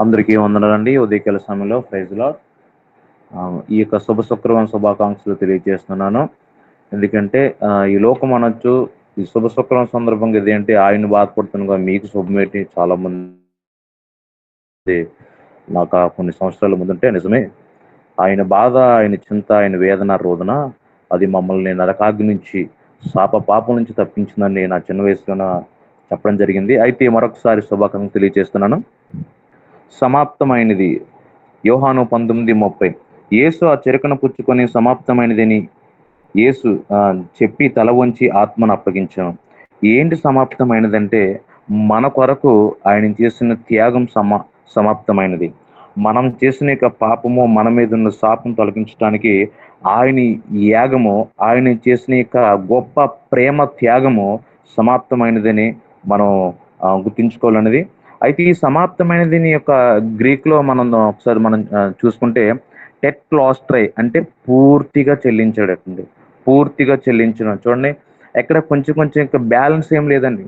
అందరికీ వందనాలండి. ఉదయకాల సమయంలో ప్రైజ్ లార్డ్. ఈ యొక్క శుభ శుక్రవారం శుభాకాంక్షలు తెలియజేస్తున్నాను. ఎందుకంటే ఈ లోకం అనొచ్చు, ఈ శుభ శుక్రవారం సందర్భంగా ఇదేంటి ఆయన బాధపడుతున్నగా మీకు శుభమేంటి చాలా మంది నాకు కొన్ని సంవత్సరాల ముందుంటే నిజమే. ఆయన బాధ, ఆయన చింత, ఆయన వేదన, రోదన అది మమ్మల్ని నరకాగ్ని నుంచి, పాపం నుంచి తప్పించిందని నా చిన్న వయసులోన చెప్పడం జరిగింది. అయితే మరొకసారి శుభాకాంక్షలు తెలియజేస్తున్నాను. సమాప్తమైనది. యోహాను 19:30. యేసు ఆ చెరకును పుచ్చుకొని సమాప్తమైనదని యేసు చెప్పి తల వంచి ఆత్మను అప్పగించాను. ఏంటి సమాప్తమైనదంటే మన కొరకు ఆయన చేసిన త్యాగం సమాప్తమైనది. మనం చేసిన యొక్క పాపము, మన మీద ఉన్న శాపం తొలగించడానికి ఆయన యాగము, ఆయన చేసిన యొక్క గొప్ప ప్రేమ త్యాగము సమాప్తమైనదని మనం గుర్తుంచుకోవాలన్నది. అయితే ఈ సమాప్తమైనది యొక్క గ్రీక్లో ఒకసారి మనం చూసుకుంటే టెట్లాస్ట్రై అంటే పూర్తిగా చెల్లించాడండి. పూర్తిగా చెల్లించడం చూడండి, ఎక్కడ కొంచెం కొంచెం ఇంకా బ్యాలెన్స్ ఏం లేదండి.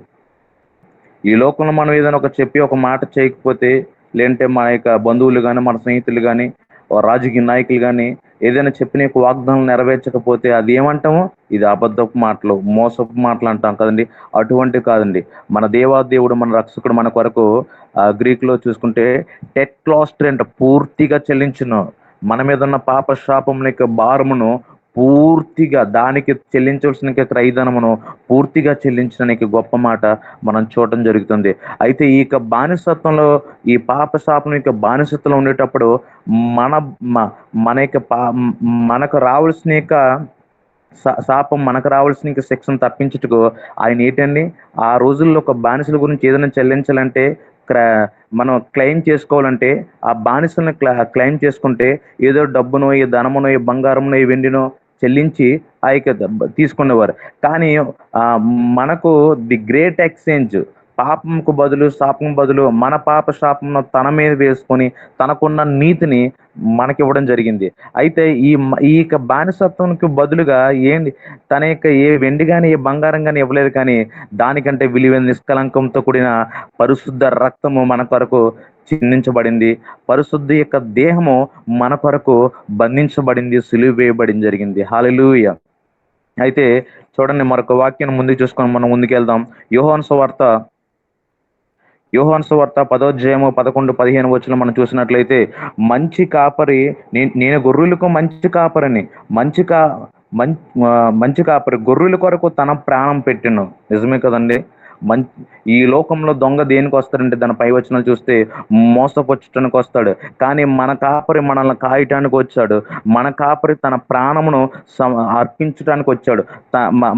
ఈ లోకంలో మనం ఏదైనా చెప్పి ఒక మాట చేయకపోతే, లేదంటే మన యొక్క బంధువులు కానీ, మన స్నేహితులు కానీ, రాజకీయ నాయకులు కానీ ఏదైనా చెప్పిన యొక్క వాగ్దానం నెరవేర్చకపోతే అది ఏమంటాము? ఇది అబద్ధపు మాటలు, మోసపు మాటలు అంటాం కదండి. అటువంటి కాదండి. మన దేవాదేవుడు, మన రక్షకుడు మన కొరకు గ్రీకులో చూసుకుంటే టెట్లాస్ట్రే అంటే పూర్తిగా చెల్లించును. మన మీద ఉన్న పాప శాపం యొక్క భారమును పూర్తిగా, దానికి చెల్లించవలసిన క్రయధనమును పూర్తిగా చెల్లించడానికి గొప్ప మాట మనం చూడటం జరుగుతుంది. అయితే ఈ యొక్క బానిసత్వంలో, ఈ పాప శాపం యొక్క బానిసత్వంలో ఉండేటప్పుడు మన మన యొక్క మనకు రావాల్సిన యొక్క శాపం, మనకు రావాల్సిన ఇంకా శిక్షను తప్పించుటకు ఆయన ఏంటండి, ఆ రోజుల్లో ఒక బానిసల గురించి ఏదైనా చెల్లించాలంటే మనం క్లెయిమ్ చేసుకోవాలంటే ఆ బానిసలను క్లెయిమ్ చేసుకుంటే ఏదో డబ్బునో, ఏ ధనమునో, ఏ బంగారమునో, ఏ వెండినో చెల్లించి ఆ యొక్క తీసుకునేవారు. కానీ మనకు ది గ్రేట్ ఎక్స్చేంజ్, పాపంకు బదులు, శాపం బదులు మన పాప శాపంను తన మీద వేసుకొని తనకున్న నీతిని మనకివ్వడం జరిగింది. అయితే ఈ యొక్క బానిసత్వానికి బదులుగా ఏంటి, తన యొక్క ఏ వెండి కానీ, ఏ బంగారం కానీ ఇవ్వలేదు. కానీ దానికంటే విలువైన నిష్కలంకంతో కూడిన పరిశుద్ధ రక్తము మన కొరకు చిందించబడింది. పరిశుద్ధ యొక్క దేహము మన కొరకు బంధించబడింది, సిలువ వేయబడింది జరిగింది. హల్లెలూయా. అయితే చూడండి, మరొక వాక్యాన్ని ముందుకు చూసుకొని మనం ముందుకెళ్దాం. యోహాను సువార్త 10వ అధ్యాయము 11, 15 వచనం మనం చూసినట్లయితే, మంచి కాపరి, నేను గొర్రెలకు మంచి కాపరిని, మంచి కాపరి గొర్రెల కొరకు తన ప్రాణం పెట్టెను. నిజమే కదండి. ఈ లోకంలో దొంగ దేనికి వస్తాడంటే, దాని పై వచనాలు చూస్తే మోసపుచ్చటానికి వస్తాడు. కానీ మన కాపరి మనల్ని కాయటానికి వచ్చాడు. మన కాపరి తన ప్రాణమును అర్పించడానికి వచ్చాడు.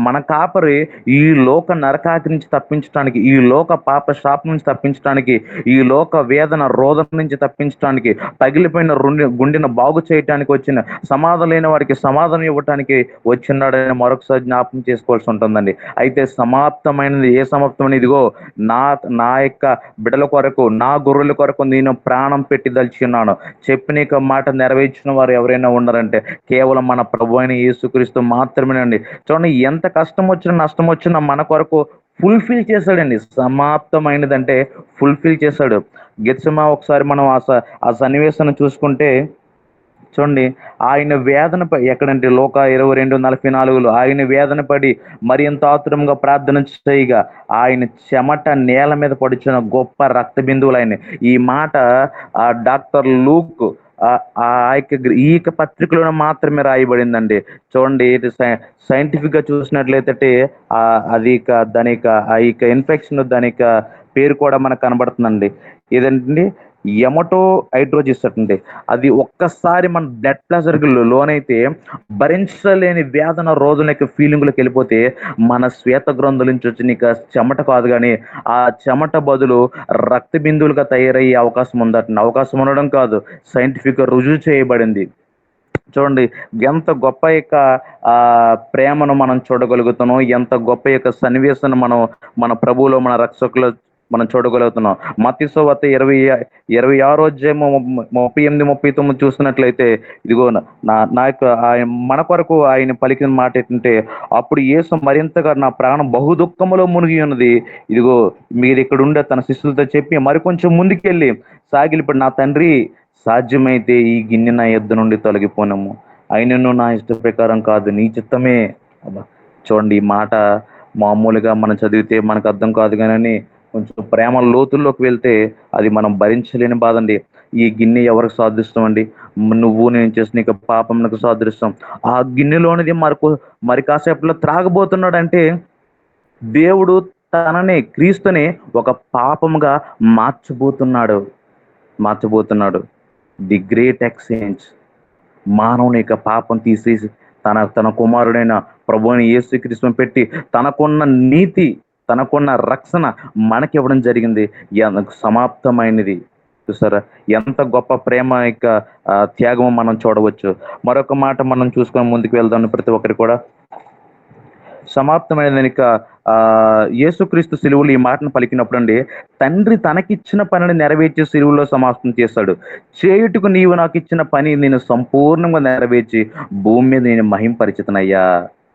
మన కాపరి ఈ లోక నరకాగ్ని నుంచి తప్పించడానికి, ఈ లోక పాప శాపం నుంచి తప్పించడానికి, ఈ లోక వేదన రోదన నుంచి తప్పించడానికి, పగిలిపోయిన గుండెను బాగు చేయటానికి వచ్చిన, సమాధానం లేని వారికి సమాధానం ఇవ్వటానికి వచ్చిన్నాడని మరొకసారి జ్ఞాపకం చేసుకోవాల్సి ఉంటుందండి. అయితే సమాప్తమైనది. ఏ సమాప్తమైనది? ఇదిగో నా యొక్క బిడ్డల కొరకు, నా గొర్రెల కొరకు నేను ప్రాణం పెట్టి దలిచున్నాను. చెప్పిన మాట నెరవేర్చిన వారు ఎవరైనా ఉన్నారంటే కేవలం మన ప్రభు అయిన యేసుక్రీస్తు మాత్రమేనండి. చూడండి, ఎంత కష్టం వచ్చినా, నష్టం వచ్చినా మన కొరకు ఫుల్ఫిల్ చేశాడండి. సమాప్తమైనదంటే ఫుల్ఫిల్ చేశాడు. గెత్సెమా ఒకసారి మనం ఆ సన్నివేశాన్ని చూసుకుంటే చూడండి, ఆయన వేదన ఎక్కడంటే లోక 22:44 ఆయన వేదన పడి మరి ఎంత ఆతురంగా ప్రార్థన చేయగా ఆయన చెమట నేల మీద పడుచున్న గొప్ప రక్త బిందువులు ఆయన. ఈ మాట డాక్టర్ లూక్ ఈ పత్రికలో మాత్రమే రాయబడిందండి. చూడండి, సైంటిఫిక్ గా చూసినట్లయితే అది దాని ఇన్ఫెక్షన్, దాని పేరు కూడా మనకు కనబడుతుందండి. ఏదండి, ఎమటో హైడ్రోజిస్ అండి. అది ఒక్కసారి మన బ్లడ్ ప్రెషర్ లోనైతే భరించలేని వేదన, రోజుల ఫీలింగ్లోకి వెళ్ళిపోతే మన శ్వేత గ్రంథుల నుంచి వచ్చిన చెమట కాదు కానీ ఆ చెమట బదులు రక్త బిందువులుగా తయారయ్యే అవకాశం ఉందట. అవకాశం ఉండడం కాదు, సైంటిఫిక్ గా రుజువు చేయబడింది. చూడండి, ఎంత గొప్ప యొక్క ప్రేమను మనం చూడగలుగుతున్నాం, ఎంత గొప్ప యొక్క సన్నివేశాన్ని మనం మన ప్రభువులో, మన రక్షకులో మనం చూడగలుగుతున్నాం. మత్తయి సువార్త 26 అధ్యాయం 38, 39 చూస్తున్నట్లయితే, ఇదిగో నా యొక్క మన కొరకు ఆయన పలికిన మాట ఏంటంటే, అప్పుడు యేసు మరింతగా నా ప్రాణం బహు దుఃఖములో మునిగి ఉన్నది, ఇదిగో మీరు ఇక్కడ ఉండే తన శిష్యులతో చెప్పి మరికొంచెం ముందుకెళ్ళి సాగిలిపడి, నా తండ్రి సాధ్యమైతే ఈ గిన్నె నా యొద్ద నుండి తొలగిపోనము, అయినను నా ఇష్ట ప్రకారం కాదు నీ చిత్తమే. అబ్బా, చూడండి ఈ మాట మామూలుగా మనం చదివితే మనకు అర్థం కాదు, కానీ కొంచెం ప్రేమ లోతుల్లోకి వెళ్తే అది మనం భరించలేని బాధ అండి. ఈ గిన్నె ఎవరికి సాదృష్టం అండి? నువ్వు నేను చేసిన నీకు పాపంకు సాదృష్టం. ఆ గిన్నెలోనిది మరి కాసేపట్లో త్రాగబోతున్నాడంటే, దేవుడు తనని, క్రీస్తుని ఒక పాపముగా మార్చబోతున్నాడు. The great exchange. మానవుని యొక్క పాపం తీసేసి తన కుమారుడైన ప్రభువుని యేసుక్రీస్తుని పెట్టి తనకున్న నీతి, తనకున్న రక్షణ మనకివ్వడం జరిగింది. సమాప్తమైనది. చూసారా ఎంత గొప్ప ప్రేమ యొక్క త్యాగం మనం చూడవచ్చు. మరొక మాట మనం చూసుకొని ముందుకు వెళ్దాం. ప్రతి ఒక్కరి కూడా సమాప్తమైన యేసుక్రీస్తు సిలువలు ఈ మాటను పలికినప్పుడు అండి, తండ్రి తనకిచ్చిన పనిని నెరవేర్చి సిలువలో సమాప్తం చేశాడు. చేయుటకు నీవు నాకు ఇచ్చిన పని నేను సంపూర్ణంగా నెరవేర్చి భూమి మీద నేను మహింపరిచితనయ్యా.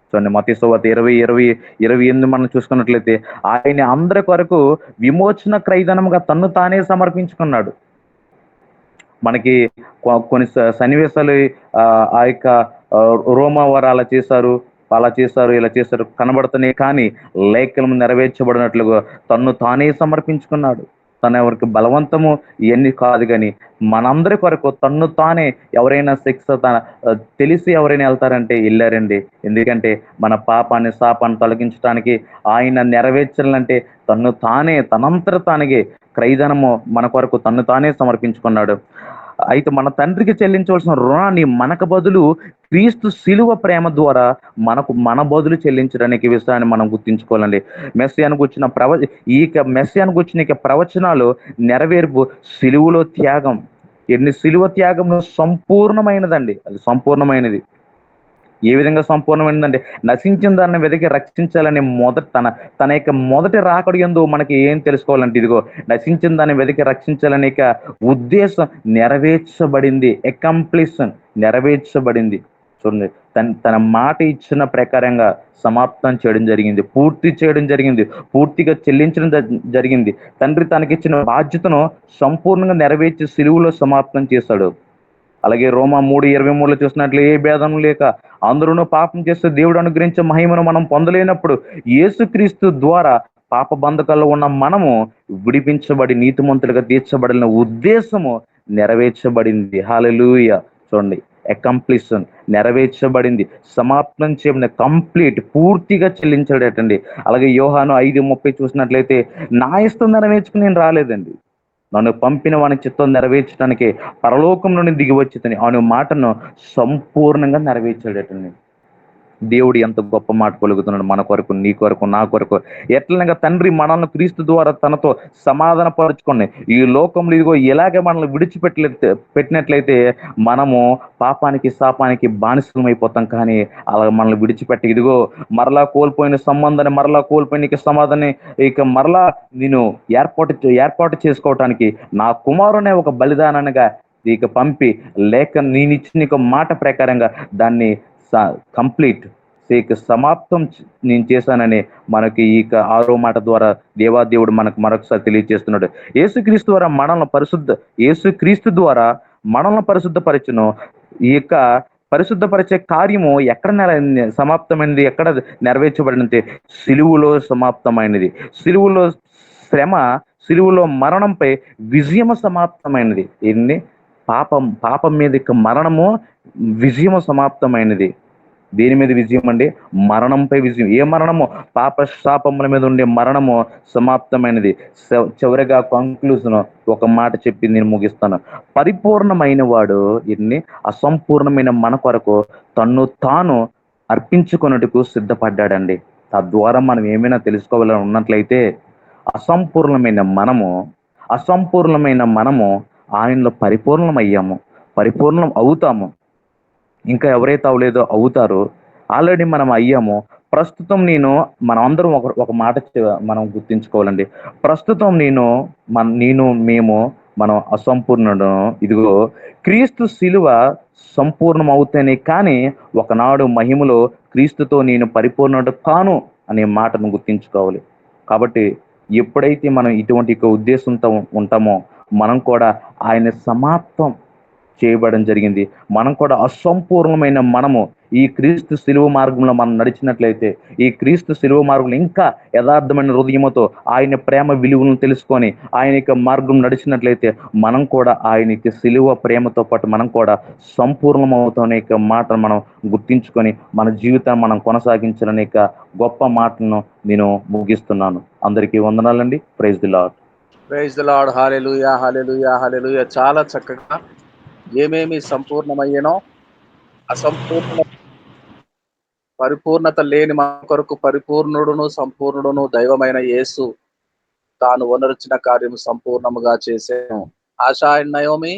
చూడండి, మత్తయి సువార్త 20:28 మనం చూసుకున్నట్లయితే, ఆయన అందరి కొరకు విమోచన క్రయధనముగా తన్ను తానే సమర్పించుకున్నాడు. మనకి కొన్ని సన్నివేశాలు ఆ యొక్క రోమా వారు అలా చేశారు, ఇలా చేశారు కనబడుతున్నాయి, కానీ లేఖనం నెరవేర్చబడినట్లుగా తన్ను తానే సమర్పించుకున్నాడు. తన ఎవరికి బలవంతము ఇవన్నీ కాదు, కానీ మనందరి కొరకు తన్ను తానే. ఎవరైనా శిక్ష తెలిసి ఎవరైనా వెళ్తారంటే వెళ్ళారండి. ఎందుకంటే మన పాపాన్ని, శాపాన్ని తొలగించడానికి ఆయన నెరవేర్చాలంటే తనంతట తానే క్రయధనము మన కొరకు తన్ను తానే సమర్పించుకున్నాడు. అయితే మన తండ్రికి చెల్లించవలసిన రుణాన్ని మనకు బదులు క్రీస్తు శిలువ ప్రేమ ద్వారా మన బదులు చెల్లించడానికి విషయాన్ని మనం గుర్తించుకోవాలండి. మెస్సియాను గుర్చిన మెస్సియాను గుర్చిన ప్రవచనాలు నెరవేర్పు శిలువలో త్యాగం. శిలువ త్యాగం సంపూర్ణమైనదండి. అది సంపూర్ణమైనది. ఏ విధంగా సంపూర్ణమైందంటే, నశించిన దాన్ని వెతికి రక్షించాలని తన యొక్క మొదటి రాకడ యందు మనకి ఏం తెలుసుకోవాలంటే, ఇదిగో నశించిన దాన్ని వెతికి రక్షించాలనే ఉద్దేశం నెరవేర్చబడింది. అకంప్లిషన్ నెరవేర్చబడింది. చూడండి, తన మాట ఇచ్చిన ప్రకారంగా సమాప్తం చేయడం జరిగింది, పూర్తి చేయడం జరిగింది, పూర్తిగా చెల్లించడం జరిగింది. తండ్రి తనకిచ్చిన బాధ్యతను సంపూర్ణంగా నెరవేర్చి సిలువలో సమాప్తం చేశాడు. అలాగే రోమా 3:23 చూసినట్లు, ఏ భేదం లేక అందరూ పాపం చేస్తే దేవుడు అనుగ్రహించే మహిమను మనం పొందలేనప్పుడు యేసుక్రీస్తు ద్వారా పాప బంధకాల్లో ఉన్న మనము విడిపించబడి నీతిమంతులుగా తీర్చబడిన ఉద్దేశము నెరవేర్చబడింది. హల్లెలూయా. చూడండి, అకంప్లిషన్ నెరవేర్చబడింది, సమాప్తం చేయబడిన, కంప్లీట్, పూర్తిగా చెల్లించాడటండి. అలాగే యోహాను 5:30 చూసినట్లయితే, నా ఇష్టం నెరవేర్చుకుని నేను రాలేదండి, నన్ను పంపిన వాని చిత్తం నెరవేర్చడానికి పరలోకం నుండి దిగి వచ్చి అనే మాటను సంపూర్ణంగా నెరవేర్చాడటండి. దేవుడు ఎంత గొప్ప మాట పలుకుతున్నాడు మన కొరకు, నీ కొరకు, నా కొరకు. ఎట్లనగా తండ్రి మనల్ని క్రీస్తు ద్వారా తనతో సమాధాన పరుచుకొని ఈ లోకంలో ఇదిగో ఇలాగే మనల్ని పెట్టినట్లయితే మనము పాపానికి, శాపానికి బానిసమైపోతాం. కానీ అలా మనల్ని విడిచిపెట్టి ఇదిగో మరలా కోల్పోయిన సంబంధాన్ని, మరలా కోల్పోయిన సమాధాన్ని మరలా నేను ఏర్పాటు చేసుకోవటానికి నా కుమారునే ఒక బలిదానాన్ని పంపి, లేక నేనిచ్చిన మాట ప్రకారంగా దాన్ని కంప్లీట్ సమాప్తం నేను చేశానని మనకి 6వ మాట ద్వారా దేవాదేవుడు మనకు మరొకసారి తెలియజేస్తున్నాడు. యేసుక్రీస్తు ద్వారా మనల్ని పరిశుద్ధపరచును. ఈ యొక్క పరిశుద్ధపరిచే కార్యము ఎక్కడ సమాప్తమైనది, ఎక్కడ నెరవేర్చబడినంతే సిలువులో సమాప్తమైనది. సిలువులో శ్రమ, సిలువులో మరణంపై విజయము సమాప్తమైనది. ఎన్ని పాపం మీద మరణము విజయము సమాప్తమైనది. దేని మీద విజయం అండి? మరణంపై విజయం. ఏ మరణము? పాప శాపముల మీద ఉండే మరణము సమాప్తమైనది. చివరిగా కంక్లూజన్ ఒక మాట చెప్పి నేను ముగిస్తాను. పరిపూర్ణమైన వాడు అసంపూర్ణమైన మన కొరకు తన్ను తాను అర్పించుకున్నట్టుకు సిద్ధపడ్డాడండి. తద్వారా మనం ఏమైనా తెలుసుకోవాలని ఉన్నట్లయితే, అసంపూర్ణమైన మనము ఆయనలో పరిపూర్ణం అవుతాము. ఇంకా ఎవరైతే అవలేదో అవుతారో, ఆల్రెడీ మనం అయ్యాము. ప్రస్తుతం నేను మనం అందరం ఒక మాట మనం గుర్తించుకోవాలండి. ప్రస్తుతం మేము మనం అసంపూర్ణుడు. ఇదిగో క్రీస్తు శిలువ సంపూర్ణమవుతేనే కానీ ఒకనాడు మహిమలో క్రీస్తుతో నేను పరిపూర్ణుడు కాను అనే మాటను గుర్తించుకోవాలి. కాబట్టి ఎప్పుడైతే మనం ఇటువంటి ఒక ఉద్దేశంతో ఉంటామో మనం కూడా ఆయన సమాప్తం చేయబడడం జరిగింది. మనం కూడా అసంపూర్ణమైన మనము ఈ క్రీస్తు శిలువ మార్గంలో మనం నడిచినట్లయితే, ఈ క్రీస్తు శిలువ మార్గంలో ఇంకా యథార్థమైన హృదయముతో ఆయన ప్రేమ విలువలను తెలుసుకొని ఆయన యొక్క మార్గం నడిచినట్లయితే మనం కూడా ఆయన యొక్క శిలువ ప్రేమతో పాటు మనం కూడా సంపూర్ణమవుతామనే యొక్క మాటను మనం గుర్తించుకొని మన జీవితాన్ని మనం కొనసాగించాలనే యొక్క గొప్ప మాటలను నేను ముగిస్తున్నాను. అందరికీ వందనాలండి. Praise the Lord. Praise the Lord. Hallelujah, hallelujah, hallelujah. చాలా చక్కగా ఏమేమి సంపూర్ణమయ్యేనో అసంపూర్ణ పరిపూర్ణత లేని మా కొరకు పరిపూర్ణుడును సంపూర్ణుడును దైవమైన యేసు తాను వనరుచిన కార్యము సంపూర్ణముగా చేసాను. ASHA and Naomi.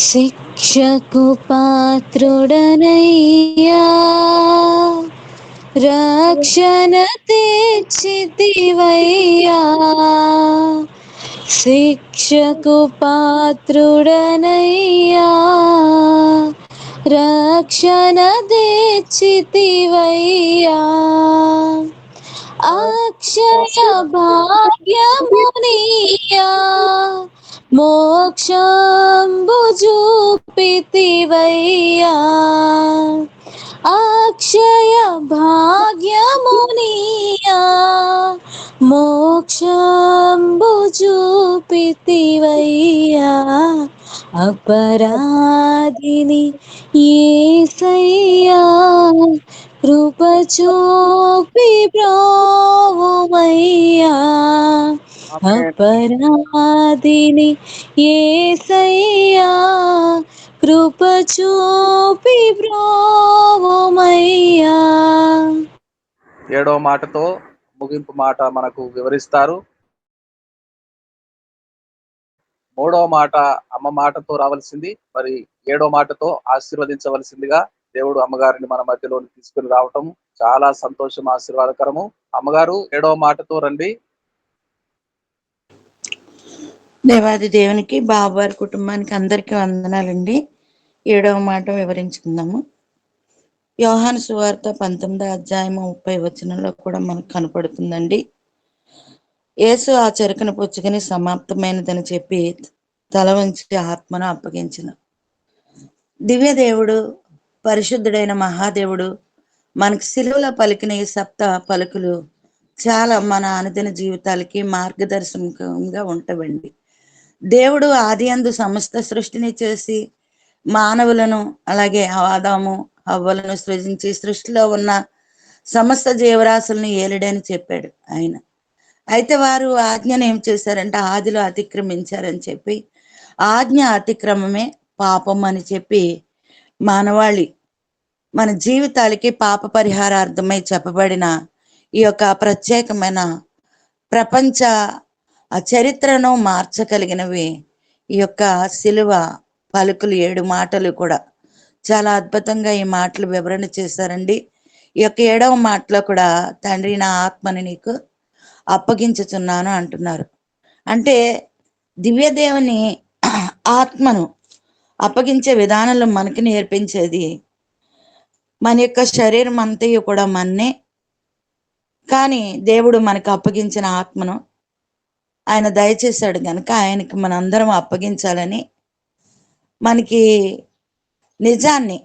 శిక్షకు పాత్రుడనయ్యా రక్షణ తెచ్చితివయ్యా, శిక్షకు పాత్రుడనయ్యా రక్షణ తెచ్చితివయ్యా, అక్షయ భాగ్యమునియా మోక్షంబు చూపితివయ్యా, అక్షయ భాగ్యమునియా మోక్షంబు చూపితివయ్యా, అపరాధిని యేసయ్యా కృప చూపి బ్రోవుమయ్యా, అపరాధిని యేసయ్యా కృప చూపి బ్రోవుమయ్యా. 7వ మాటతో ముగింపు మాట మనకు వివరిస్తారు. 3వ మాట అమ్మ మాటతో రావాల్సింది, మరి 7వ మాటతో ఆశీర్వదించవలసిందిగా దేవుడు అమ్మగారిని మన మధ్యలోకి తీసుకుని రావటం చాలా సంతోషం, ఆశీర్వాదకరము. అమ్మగారు 7వ మాటతో రండి. దేవాది దేవునికి, బాబువారి కుటుంబానికి అందరికీ వందనాలండి. 7వ మాట వివరించుకుందాము. యోహాను సువార్త 19వ అధ్యాయము 30 వచనంలో కూడా మనకు కనపడుతుందండి. యేసు ఆ చెరకును పుచ్చుకొని సమాప్తమైనదని చెప్పి తల వంచి ఆత్మను అప్పగించిన దివ్య దేవుడు, పరిశుద్ధుడైన మహాదేవుడు మనకు శిలువలో పలికిన ఈ సప్త పలుకులు చాలా మన అనుదిన జీవితాలకి మార్గదర్శకంగా ఉంటాయండి. దేవుడు ఆది అందు సమస్త సృష్టిని చేసి మానవులను అలాగే ఆదాము హవ్వలను సృజించి సృష్టిలో ఉన్న సమస్త జీవరాశులను ఏలుడని చెప్పాడు ఆయన. అయితే వారు ఆజ్ఞను ఏం చేశారంటే ఆదిలో అతిక్రమించారని చెప్పి ఆజ్ఞ అతిక్రమమే పాపం అని చెప్పి మానవాళి మన జీవితాలకి పాప పరిహారార్థమై చెప్పబడిన ఈ యొక్క ప్రత్యేకమైన ప్రపంచ చరిత్రను మార్చగలిగినవి ఈ యొక్క శిలువ పలుకులు 7 మాటలు కూడా చాలా అద్భుతంగా ఈ మాటలు వివరణ చేశారండి. ఈ యొక్క 7వ మాటలో కూడా తండ్రి నా ఆత్మని నీకు అప్పగించుచున్నాను అంటున్నారు. అంటే దివ్యదేవుని ఆత్మను అప్పగించే విధానంలో మనకి నేర్పించేది మన యొక్క శరీరం అంతయు కూడా మన్నే, కానీ దేవుడు మనకు అప్పగించిన ఆత్మను ఆయన దయచేశాడు కనుక ఆయనకి మనందరం అప్పగించాలని మనకి నిజాన్ని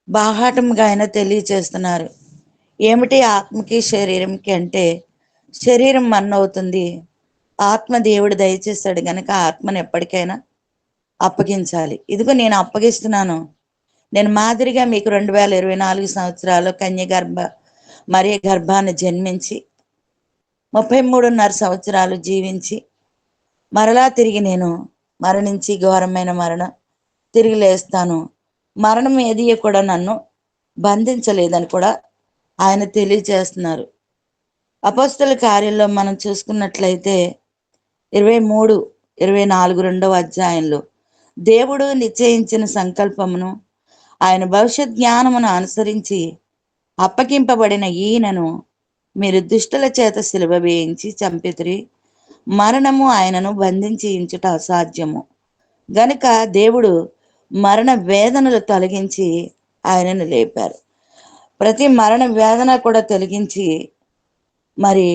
బాహాటంగా ఆయన తెలియచేస్తున్నారు. ఏమిటి ఆత్మకి శరీరంకి అంటే శరీరం మన్నవుతుంది, ఆత్మ దేవుడు దయచేశాడు కనుక ఆత్మను ఎప్పటికైనా అప్పగించాలి. ఇదిగో నేను అప్పగిస్తున్నాను. నేను మాదిరిగా మీకు 2024 సంవత్సరాలు మరియ గర్భాన్ని జన్మించి 33.5 సంవత్సరాలు జీవించి మరలా తిరిగి నేను మరణించి ఘోరమైన మరణం తిరిగి లేస్తాను, మరణం ఏది కూడా నన్ను బంధించలేదని కూడా ఆయన తెలియజేస్తున్నారు. అపోస్తల కార్యాల్లో మనం చూసుకున్నట్లయితే 23, 24 2వ అధ్యాయంలో దేవుడు నిశ్చయించిన సంకల్పమును ఆయన భవిష్యత్ జ్ఞానమును అనుసరించి అప్పగింపబడిన ఈయనను మీరు దుష్టుల చేత సిలువ వేయించి చంపితిరి. మరణము ఆయనను బంధించి ఇంచుట అసాధ్యము గనుక దేవుడు మరణ వేదనలు తొలగించి ఆయనను లేపారు. ప్రతి మరణ వేదన కూడా తొలగించి మరి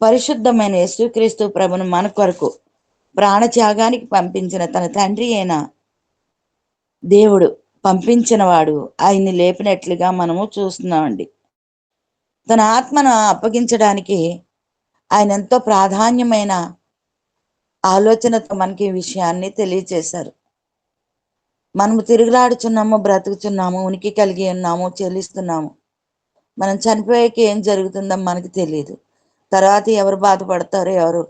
పరిశుద్ధమైన యేసుక్రీస్తు ప్రభును మన కొరకు ప్రాణత్యాగానికి పంపించిన తన తండ్రి అయిన దేవుడు పంపించిన వాడు ఆయన్ని లేపినట్లుగా మనము చూస్తున్నామండి. తన ఆత్మను అప్పగించడానికి ఆయన ఎంతో ప్రాధాన్యమైన ఆలోచనతో మనకి ఈ విషయాన్ని తెలియచేశారు. మనము తిరుగులాడుచున్నాము, బ్రతుకుచున్నాము, ఉనికి కలిగి ఉన్నాము, చెల్లిస్తున్నాము. మనం చనిపోయాక ఏం జరుగుతుందో మనకి తెలియదు. తర్వాత ఎవరు బాధపడతారో, ఎవరు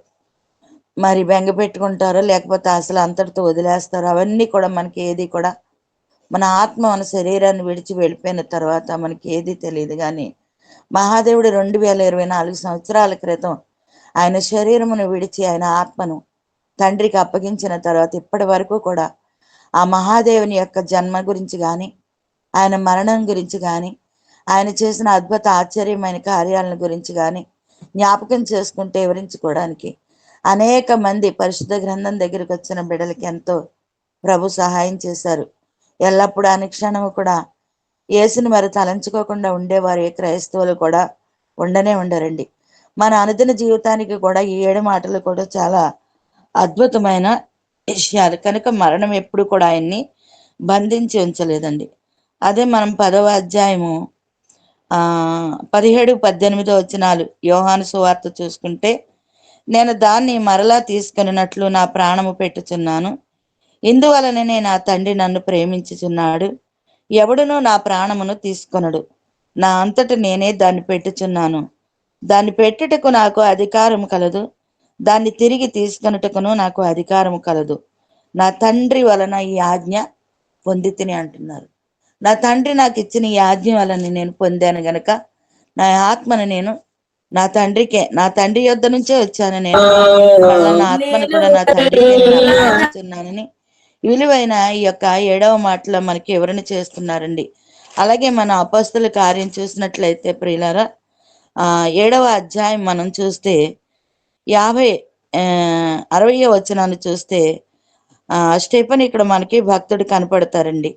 మరి బెంగ పెట్టుకుంటారో, లేకపోతే అసలు అంతటితో వదిలేస్తారో, అవన్నీ కూడా మనకి ఏది కూడా మన ఆత్మ మన శరీరాన్ని విడిచి వెళ్ళిపోయిన తర్వాత మనకి ఏది తెలియదు. కానీ మహాదేవుడు 2024 సంవత్సరాల క్రితం ఆయన శరీరమును విడిచి ఆయన ఆత్మను తండ్రికి అప్పగించిన తర్వాత ఇప్పటి వరకు కూడా ఆ మహాదేవుని యొక్క జన్మ గురించి కానీ, ఆయన మరణం గురించి కానీ, ఆయన చేసిన అద్భుత ఆశ్చర్యమైన కార్యాలను గురించి కానీ జ్ఞాపకం చేసుకుంటే వివరించుకోవడానికి అనేక మంది పరిశుద్ధ గ్రంథం దగ్గరికి వచ్చిన బిడ్డలకి ఎంతో ప్రభు సహాయం చేశారు. ఎల్లప్పుడూ అనుక్షణము కూడా యేసుని మరి తలంచుకోకుండా ఉండేవారు ఏ క్రైస్తవులు కూడా ఉండనే ఉండరండి. మన అనుదిన జీవితానికి కూడా ఈ 7 మాటలు కూడా చాలా అద్భుతమైన విషయాలు కనుక మరణం ఎప్పుడు కూడా ఆయన్ని బంధించి ఉంచలేదండి. అదే మనం 10వ అధ్యాయము 17-18 వచనాలు యోహాను సువార్త చూసుకుంటే, నేను దాన్ని మరలా తీసుకొనినట్లు నా ప్రాణము పెట్టుచున్నాను. ఇందువలననే నా తండ్రి నన్ను ప్రేమించుచున్నాడు. ఎవడునూ నా ప్రాణమును తీసుకొనడు. నా అంతట నేనే దాన్ని పెట్టుచున్నాను. దాన్ని పెట్టుటకు నాకు అధికారం కలదు. దాన్ని తిరిగి తీసుకొనుటకును నాకు అధికారం కలదు. నా తండ్రి వలన ఈ ఆజ్ఞ పొందితిని అంటున్నారు. నా తండ్రి నాకు ఇచ్చిన ఈ ఆజ్ఞ వలన నేను పొందాను గనక నా ఆత్మను నేను నా తండ్రి యొద్ద నుంచే వచ్చాను. నేను మళ్ళా నా ఆత్మను కూడా నా తండ్రికి నేను అప్పగిస్తున్నానని విలువైన ఈ యొక్క 7వ మాటలో మనకి వివరణ చేస్తున్నారండి. అలాగే మన అపొస్తలుల కార్యం చూసినట్లయితే ప్రియులారా 7వ అధ్యాయం మనం చూస్తే 60వ వచనాన్ని చూస్తే స్టెఫెను ఇక్కడ మనకి భక్తుడు కనపడతారండి.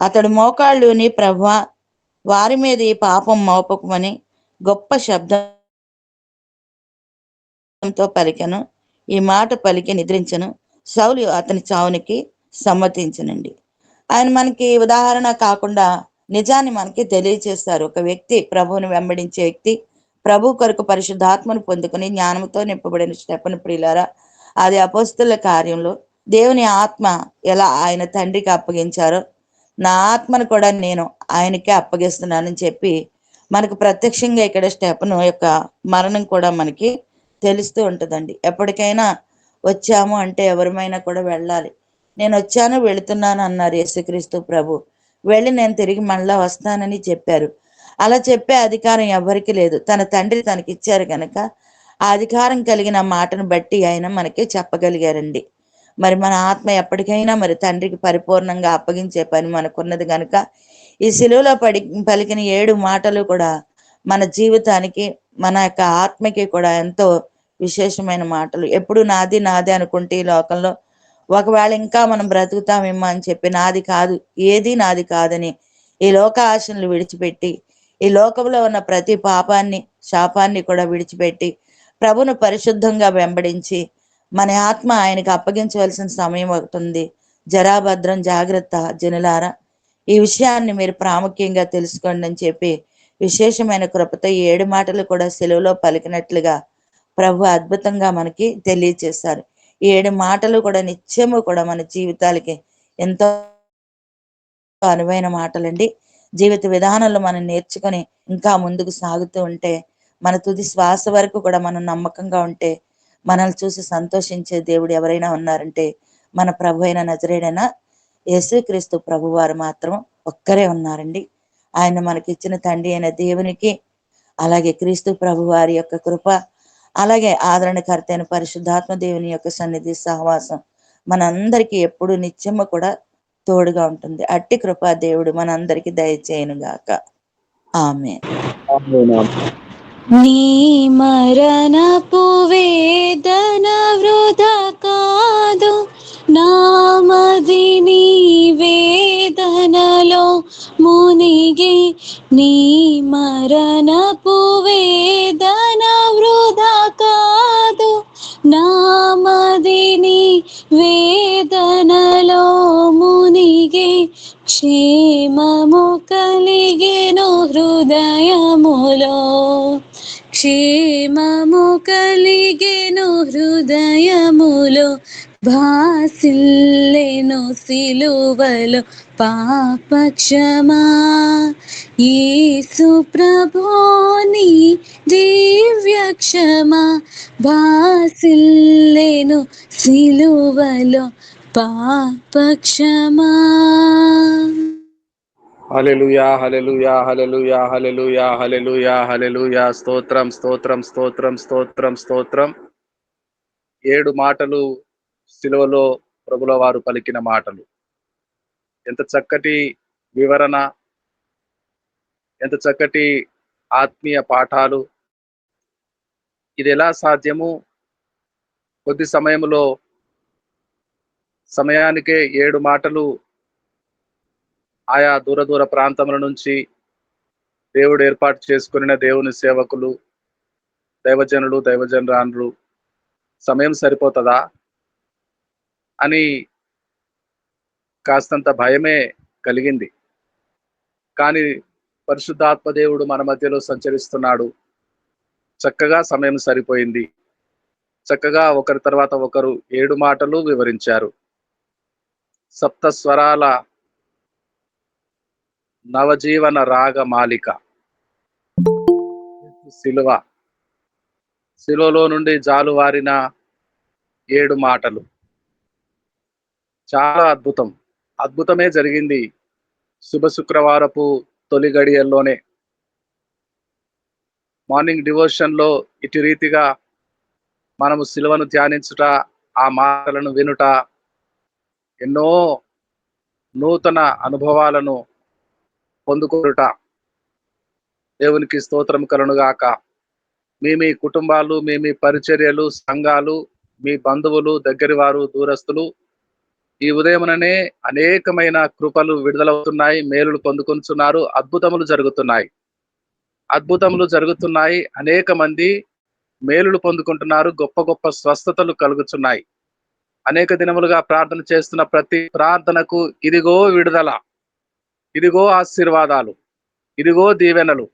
అతడు మోకాళ్ళుని ప్రభువా వారి మీద ఈ పాపం మోపకమని గొప్ప శబ్దంతో పలికెను. ఈ మాట పలికి నిద్రించను. సౌలు అతని చావునికి సమ్మతించనండి. ఆయన మనకి ఉదాహరణ కాకుండా నిజాన్ని మనకి తెలియచేస్తారు. ఒక వ్యక్తి ప్రభువుని వెంబడించే వ్యక్తి ప్రభు కొరకు పరిశుద్ధాత్మను పొందుకుని జ్ఞానంతో నింపబడిన స్టెఫెను ప్రియులారా, అది అపొస్తలుల కార్యంలో దేవుని ఆత్మ ఎలా ఆయన తండ్రికి అప్పగించారో నా ఆత్మను కూడా నేను ఆయనకే అప్పగిస్తున్నానని చెప్పి మనకు ప్రత్యక్షంగా ఇక్కడ స్టెఫెను యొక్క మరణం కూడా మనకి తెలుస్తూ ఉంటుందండి. ఎప్పటికైనా వచ్చాము అంటే ఎవరిమైనా కూడా వెళ్ళాలి. నేను వచ్చాను వెళుతున్నాను అన్నారు యేసుక్రీస్తు ప్రభు. వెళ్ళి నేను తిరిగి మళ్ళా వస్తానని చెప్పారు. అలా చెప్పే అధికారం ఎవరికి లేదు. తన తండ్రి తనకి ఇచ్చారు కనుక ఆ అధికారం కలిగిన మాటను బట్టి ఆయన మనకి చెప్పగలిగారండి. మరి మన ఆత్మ ఎప్పటికైనా మరి తండ్రికి పరిపూర్ణంగా అప్పగించే పని మనకున్నది కనుక ఈ శిలువలో పలికిన 7 మాటలు కూడా మన జీవితానికి మన యొక్క ఆత్మకి కూడా ఎంతో విశేషమైన మాటలు. ఎప్పుడు నాది నాది అనుకుంటే ఈ లోకంలో ఒకవేళ ఇంకా మనం బ్రతుకుతామేమో అని చెప్పి నాది కాదు, ఏది నాది కాదని ఈ లోక ఆశలను విడిచిపెట్టి ఈ లోకంలో ఉన్న ప్రతి పాపాన్ని శాపాన్ని కూడా విడిచిపెట్టి ప్రభును పరిశుద్ధంగా వెంబడించి మన ఆత్మ ఆయనకు అప్పగించవలసిన సమయం ఒకటి ఉంది. జరాభద్రం జాగ్రత్త జనులారా, ఈ విషయాన్ని మీరు ప్రాముఖ్యంగా తెలుసుకోండి అని చెప్పి విశేషమైన కృపతో ఈ 7 మాటలు కూడా సెలవులో పలికినట్లుగా ప్రభు అద్భుతంగా మనకి తెలియచేశారు. ఈ 7 మాటలు కూడా నిత్యము కూడా మన జీవితాలకి ఎంతో అనువైన మాటలండి. జీవిత విధానంలో మనం నేర్చుకొని ఇంకా ముందుకు సాగుతూ ఉంటే మన తుది శ్వాస వరకు కూడా మనం నమ్మకంగా ఉంటే మనల్ని చూసి సంతోషించే దేవుడు ఎవరైనా ఉన్నారంటే మన ప్రభు అయిన నజరేడైన యేసుక్రీస్తు ప్రభు వారు మాత్రం ఒక్కరే ఉన్నారండి. ఆయన మనకిచ్చిన తండ్రి అయిన దేవునికి, అలాగే క్రీస్తు ప్రభు వారి యొక్క కృప, అలాగే ఆదరణకర్త అయిన పరిశుద్ధాత్మ దేవుని యొక్క సన్నిధి సహవాసం మనందరికీ ఎప్పుడు నిత్యము కూడా తోడుగా ఉంటుంది. అట్టి కృపా దేవుడు మనందరికీ దయచేయను గాక. ఆమేన్. నీ మరణపు వేదన వృధా కాదు, నామది నీ వేదనలో మునిగి. నీ మరణపు వేదన వృధా కాదు, నామది నీ వేదనలో మునిగి. క్షేమము కలిగెను హృదయములో, క్షేమము కలిగెను హృదయములో. భాసిల్లెను సిలువలో పాపక్షమా. యేసు ప్రభుని దివ్య క్షమా, భాసిల్లెను సిలువలో పాపక్షమా. హల్లెలూయా, హల్లెలూయా, హల్లెలూయా, హల్లెలూయా, హల్లెలూయా, హల్లెలూయా. స్తోత్రం, స్తోత్రం, స్తోత్రం, స్తోత్రం, స్తోత్రం. 7 మాటలు సిలువలో ప్రభుల వారు పలికిన మాటలు. ఎంత చక్కటి వివరణ, ఎంత చక్కటి ఆత్మీయ పాఠాలు. ఇది ఎలా సాధ్యము? కొద్ది సమయానికే 7 మాటలు ఆయా దూర దూర ప్రాంతముల నుంచి దేవుడు ఏర్పాటు చేసుకున్న దేవుని సేవకులు, దైవజనులు, దైవజనరాన్లు సమయం సరిపోతుందా అని కాస్తంత భయమే కలిగింది. కానీ పరిశుద్ధాత్మ దేవుడు మన మధ్యలో సంచరిస్తున్నాడు. చక్కగా సమయం సరిపోయింది. చక్కగా ఒకరి తర్వాత ఒకరు 7 మాటలు వివరించారు. సప్త స్వరాల నవజీవన రాగ మాలిక. శిలువలో నుండి జాలువారిన 7 మాటలు. చాలా అద్భుతమే జరిగింది శుభ శుక్రవారపు తొలి గడియల్లోనే. మార్నింగ్ డివోషన్ లో ఇటు రీతిగా మనము శిలువను ధ్యానించుట, ఆ మాటలను వినుట, ఎన్నో నూతన అనుభవాలను పొందుకొనుట. దేవునికి స్తోత్రం కలుగునుగాక. మీ కుటుంబాలు, మీ పరిచర్యలు, సంఘాలు, మీ బంధువులు, దగ్గరి వారు, దూరస్తులు ఈ ఉదయముననే అనేకమైన కృపలు విడుదలవుతున్నాయి, మేలులు పొందుకొనుచున్నారు. అద్భుతములు జరుగుతున్నాయి. అనేక మంది మేలులు పొందుకుంటున్నారు. గొప్ప గొప్ప స్వస్థతలు కలుగుతున్నాయి. అనేక దినములుగా ప్రార్థన చేస్తున్న ప్రతి ప్రార్థనకు ఇదిగో విడుదల, ఇదిగో ఆశీర్వాదాలు, ఇదిగో దీవెనలు,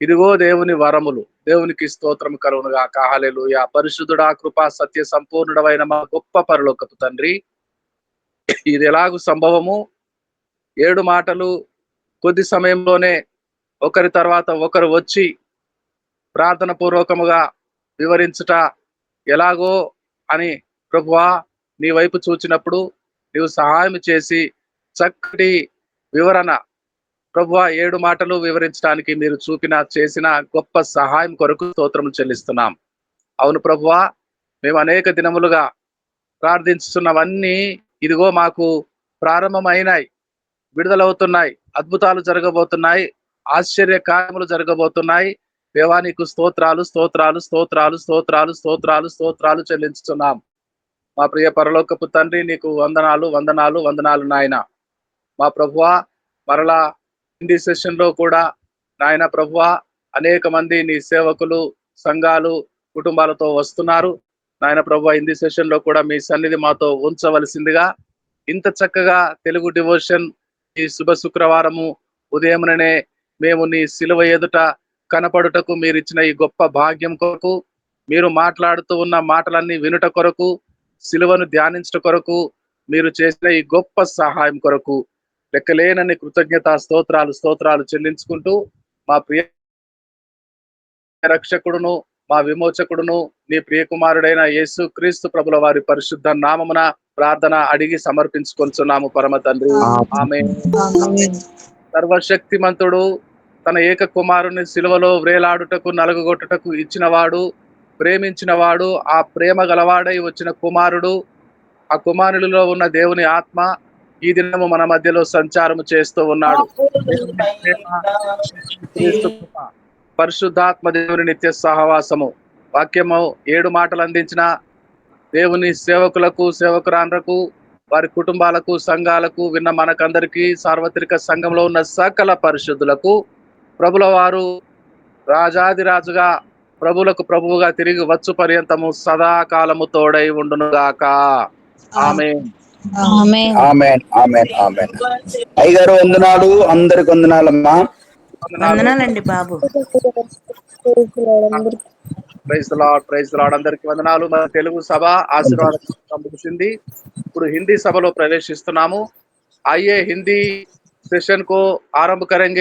ఇదిగో దేవుని వరములు. దేవునికి స్తోత్రం కలుగునుగాక. హల్లెలూయా. పరిశుద్ధుడా, కృపా సత్య సంపూర్ణుడైన మా గొప్ప పరలోకపు తండ్రి, ఇది ఎలాగూ సంభవము? 7 మాటలు కొద్ది సమయంలోనే ఒకరి తర్వాత ఒకరు వచ్చి ప్రార్థన పూర్వకముగా వివరించుట ఎలాగో అని ప్రభువా నీ వైపు చూచినప్పుడు నీవు సహాయం చేసి చక్కటి వివరణ ప్రభువా 7 మాటలు వివరించడానికి మీరు చేసిన గొప్ప సహాయం కొరకు స్తోత్రములు చెల్లిస్తున్నాం. అవును ప్రభువా, మేము అనేక దినములుగా ప్రార్థించుతున్నవన్నీ ఇదిగో మాకు ప్రారంభమైనాయి, విడుదలవుతున్నాయి, అద్భుతాలు జరగబోతున్నాయి, ఆశ్చర్య కార్యములు జరగబోతున్నాయి. దేవా నీకు స్తోత్రాలు, స్తోత్రాలు, స్తోత్రాలు, స్తోత్రాలు, స్తోత్రాలు, స్తోత్రాలు చెల్లించుతున్నాం. మా ప్రియ పరలోకపు తండ్రి, నీకు వందనాలు, వందనాలు, వందనాలు నాయన. మా ప్రభువా, మరలా హిందీ సెషన్ లో కూడా నాయన ప్రభువా అనేక మంది నీ సేవకులు, సంఘాలు, కుటుంబాలతో వస్తున్నారు. నాయన ప్రభువా, హిందీ సెషన్ లో కూడా మీ సన్నిధి మాతో ఉంచవలసిందిగా. ఇంత చక్కగా తెలుగు డివోషన్ ఈ శుభ శుక్రవారము ఉదయముననే మేము నీ సిలువ ఎదుట కనపడుటకు మీరు ఇచ్చిన ఈ గొప్ప భాగ్యం కొరకు, మీరు మాట్లాడుతూ ఉన్న మాటలన్నీ వినుట కొరకు, సిలువను ధ్యానించుట కొరకు, మీరు చేసిన ఈ గొప్ప సహాయం కొరకు లెక్కలేనన్ని స్తోత్రాలు చెల్లించుకుంటూ మా ప్రియ రక్షకుడును, మా విమోచకుడును, నీ ప్రియకుమారుడైన యేసు క్రీస్తు ప్రభుల వారి పరిశుద్ధ నామమున ప్రార్థన అడిగి సమర్పించుకొంచున్నాము పరమ తండ్రి. ఆమేన్. సర్వశక్తిమంతుడు తన ఏక కుమారుని సిలువలో వ్రేలాడుటకు, నలుగుగొట్టుటకు ఇచ్చినవాడు, ప్రేమించినవాడు, ఆ ప్రేమ గలవాడై వచ్చిన కుమారుడు, ఆ కుమారుడిలో ఉన్న దేవుని ఆత్మ, ఈ దినము మన మధ్యలో సంచారము చేస్తూ ఉన్నాడు. దేవుని ప్రేమ, క్రీస్తు కృప, పరిశుద్ధాత్మ దేవుని నిత్య సహవాసము, వాక్యము 7 మాటలు అందించిన దేవుని సేవకులకు, సేవకురాండ్రకు, వారి కుటుంబాలకు, సంఘాలకు, విన్న మనకందరికీ, సార్వత్రిక సంఘంలో ఉన్న సకల పరిశుద్ధులకు ప్రభుల వారు రాజాదిరాజుగా ప్రభులకు ప్రభువుగా తిరిగి వచ్చు పర్యంతము సదాకాలము తోడై ఉండునుగాక. ఆమేన్. ఆమేన్. ఆమేన్ ఆమేన్ ఆమేన్. అయ్యగారు వందనాలు, అందరికి వందనాలమ్మా. వందనాలండి బాబు. ప్రైజ్ లార్డ్ అందరికి వందనాలు. మన తెలుగు సభ ఆశీర్వాదం ముగిసింది. ఇప్పుడు హిందీ సభలో ప్రవేశిస్తున్నాము. आइए हिंदी सेशन को आरंभ करेंगे।